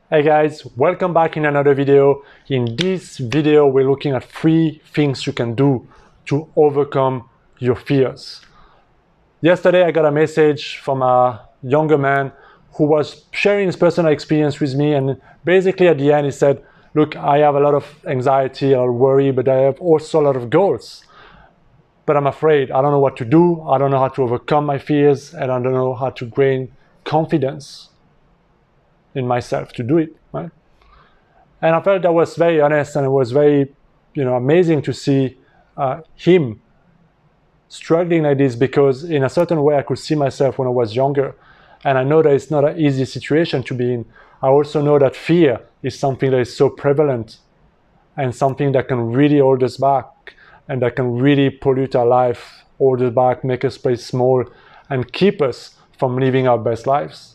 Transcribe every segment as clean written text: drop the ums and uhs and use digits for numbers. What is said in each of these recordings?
Hey guys, welcome back in another video. In this video, we're looking at 3 things you can do to overcome your fears. Yesterday, I got a message from a younger man who was sharing his personal experience with me, and basically at the end he said, look, I have a lot of anxiety or worry, but I have also a lot of goals. But I'm afraid. I don't know what to do. I don't know how to overcome my fears, and I don't know how to gain confidence in myself to do it, right? And I felt that was very honest, and it was very, amazing to see him struggling like this, because in a certain way I could see myself when I was younger, and I know that it's not an easy situation to be in. I also know that fear is something that is so prevalent and something that can really hold us back, and that can really pollute our life, hold us back, make us play small, and keep us from living our best lives.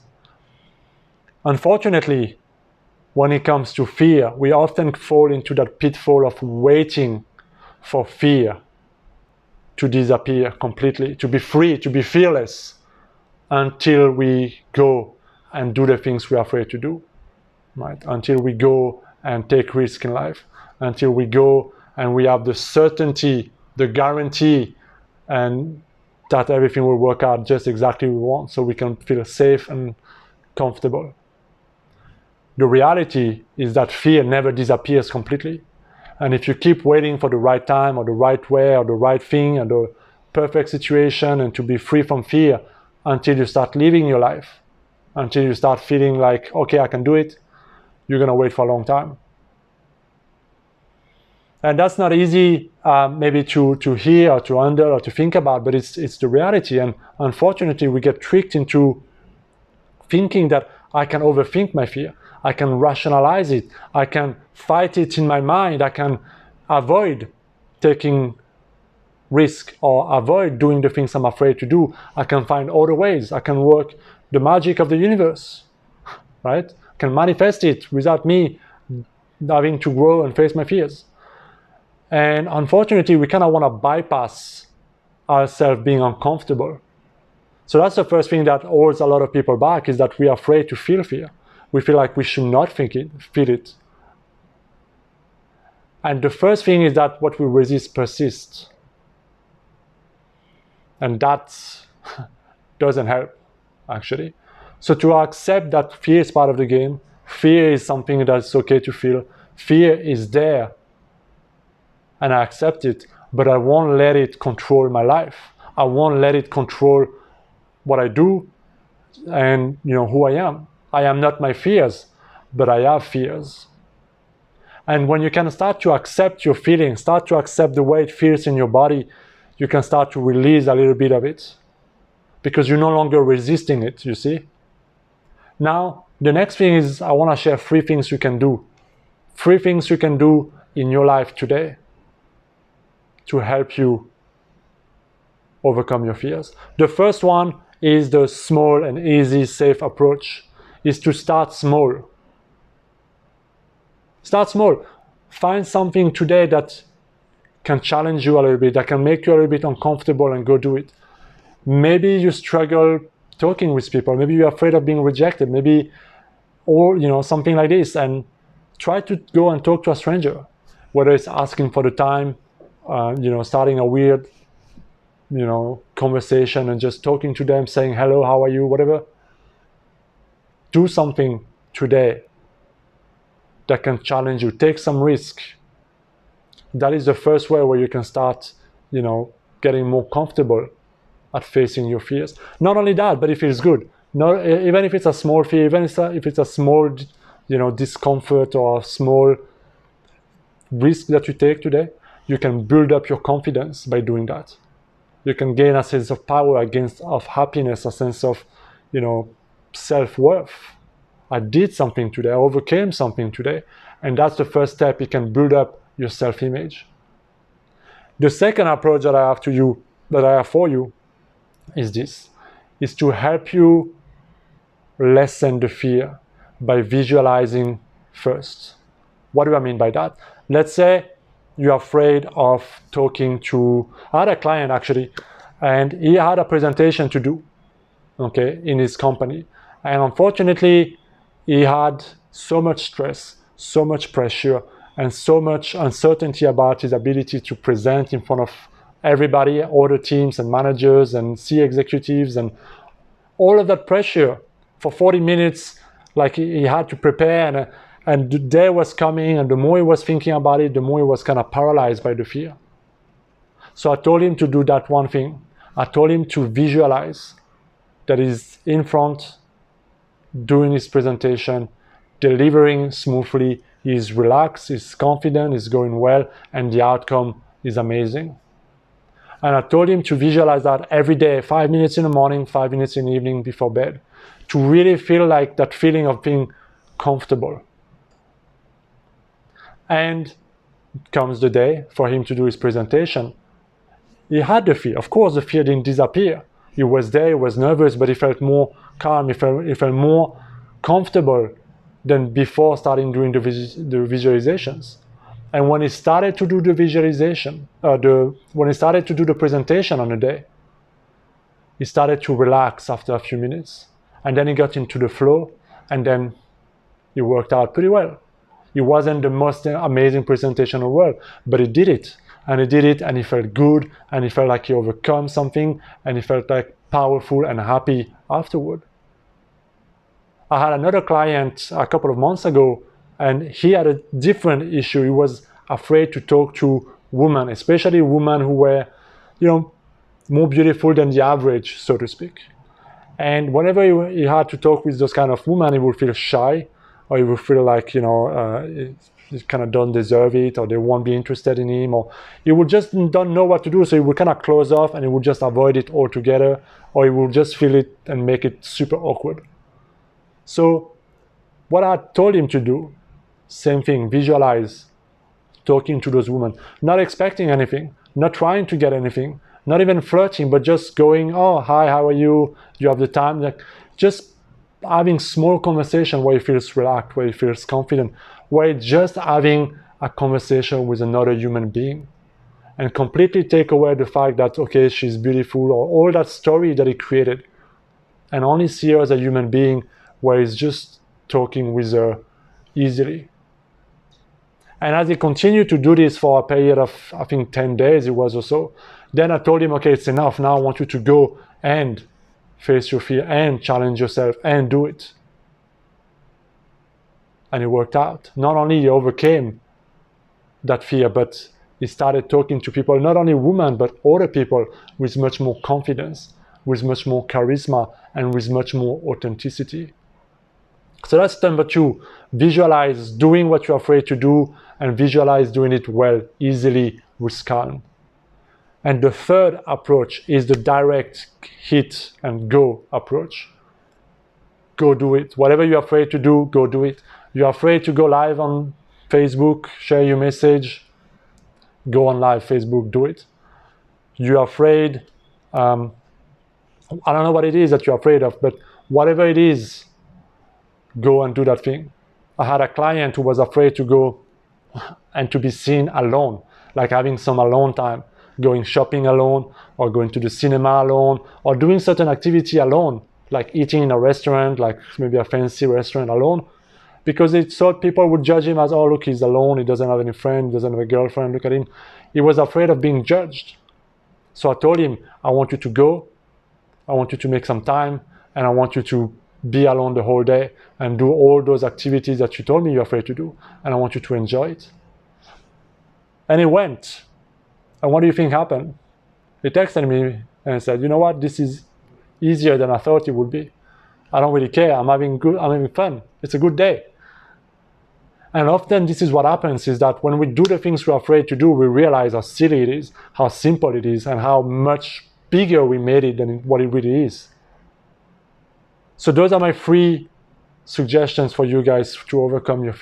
Unfortunately, when it comes to fear, we often fall into that pitfall of waiting for fear to disappear completely, to be free, to be fearless, until we go and do the things we are afraid to do, right? Until we go and take risks in life, until we go and we have the certainty, the guarantee, and that everything will work out just exactly we want, so we can feel safe and comfortable. The reality is that fear never disappears completely. And if you keep waiting for the right time or the right way or the right thing and the perfect situation and to be free from fear until you start living your life, until you start feeling like, okay, I can do it, you're going to wait for a long time. And that's not easy maybe to hear or to under or to think about, but it's the reality. And unfortunately, we get tricked into thinking that I can overthink my fear. I can rationalize it. I can fight it in my mind. I can avoid taking risk or avoid doing the things I'm afraid to do. I can find other ways. I can work the magic of the universe, right? I can manifest it without me having to grow and face my fears. And unfortunately, we kind of want to bypass ourselves being uncomfortable. So that's the first thing that holds a lot of people back, is that we are afraid to feel fear. We feel like we should not feel it. And the first thing is that what we resist persists. And that doesn't help, actually. So to accept that fear is part of the game, fear is something that's okay to feel, fear is there, and I accept it, but I won't let it control my life. I won't let it control what I do and who I am. I am not my fears, but I have fears. And when you can start to accept your feelings, start to accept the way it feels in your body, you can start to release a little bit of it, because you're no longer resisting it, you see? Now, the next thing is, I want to share 3 things you can do. 3 things you can do in your life today to help you overcome your fears. The first one is the small and easy, safe approach, is to start small. Start small. Find something today that can challenge you a little bit, that can make you a little bit uncomfortable, and go do it. Maybe you struggle talking with people. Maybe you're afraid of being rejected. Maybe, or something like this. And try to go and talk to a stranger, whether it's asking for the time, starting a weird, conversation and just talking to them, saying hello, how are you, whatever. Do something today that can challenge you. Take some risk. That is the first way where you can start, getting more comfortable at facing your fears. Not only that, but it feels good. Even if it's a small fear, even if it's a small, discomfort or a small risk that you take today, you can build up your confidence by doing that. You can gain a sense of power, of happiness, a sense of, self-worth. I did something today. I overcame something today. And that's the first step. You can build up your self-image. The second approach that I have for you is this, is to help you lessen the fear by visualizing first. What do I mean by that? Let's say you're afraid of talking to, I had a client actually, and he had a presentation to do, in his company. And unfortunately, he had so much stress, so much pressure, and so much uncertainty about his ability to present in front of everybody, all the teams and managers and C executives, and all of that pressure for 40 minutes, like he had to prepare, and the day was coming, and the more he was thinking about it, the more he was kind of paralyzed by the fear. So I told him to do that one thing. I told him to visualize that he's in front, doing his presentation, delivering smoothly, he's relaxed, he's confident, he's going well, and the outcome is amazing. And I told him to visualize that every day, 5 minutes in the morning, 5 minutes in the evening before bed, to really feel like that feeling of being comfortable. And comes the day for him to do his presentation. He had the fear. Of course, the fear didn't disappear. He was there, he was nervous, but he felt more calm, he felt more comfortable than before starting doing the visualizations. And when he started to do the visualization, when he started to do the presentation on a day, he started to relax after a few minutes. And then he got into the flow, and then it worked out pretty well. It wasn't the most amazing presentation in the world, but he did it. And he did it, and he felt good, and he felt like he overcome something, and he felt like powerful and happy afterward. I had another client a couple of months ago, and he had a different issue. He was afraid to talk to women, especially women who were, more beautiful than the average, so to speak. And whenever he had to talk with those kind of women, he would feel shy, or he would feel like, he kind of don't deserve it, or they won't be interested in him, or he would just don't know what to do, so he would kind of close off and he would just avoid it altogether, or he would just feel it and make it super awkward. So what I told him to do, same thing, visualize talking to those women, not expecting anything, not trying to get anything, not even flirting, but just going, oh, hi, how are you? Do you have the time? Like, just having small conversation where he feels relaxed, where he feels confident, where he's just having a conversation with another human being, and completely take away the fact that, okay, she's beautiful, or all that story that he created, and only see her as a human being where he's just talking with her easily. And as he continued to do this for a period of, I think, 10 days it was or so, then I told him, okay, it's enough. Now I want you to go and face your fear and challenge yourself and do it. And it worked out. Not only he overcame that fear, but he started talking to people, not only women, but other people with much more confidence, with much more charisma, and with much more authenticity. So that's number 2. Visualize doing what you're afraid to do, and visualize doing it well, easily, with calm. And the third approach is the direct hit and go approach. Go do it. Whatever you're afraid to do, go do it. You're afraid to go live on Facebook, share your message, go on live Facebook, do it. You're afraid, I don't know what it is that you're afraid of, but whatever it is, go and do that thing. I had a client who was afraid to go and to be seen alone, like having some alone time, going shopping alone, or going to the cinema alone, or doing certain activity alone, like eating in a restaurant, like maybe a fancy restaurant alone, because he thought people would judge him as, oh, look, he's alone, he doesn't have any friend, he doesn't have a girlfriend, look at him. He was afraid of being judged. So I told him, I want you to go, I want you to make some time, and I want you to be alone the whole day and do all those activities that you told me you're afraid to do, and I want you to enjoy it. And he went. And what do you think happened? He texted me and said, you know what, this is easier than I thought it would be. I don't really care, I'm having fun, it's a good day. And often this is what happens, is that when we do the things we're afraid to do, we realize how silly it is, how simple it is, and how much bigger we made it than what it really is. So those are my 3 suggestions for you guys to overcome your fear.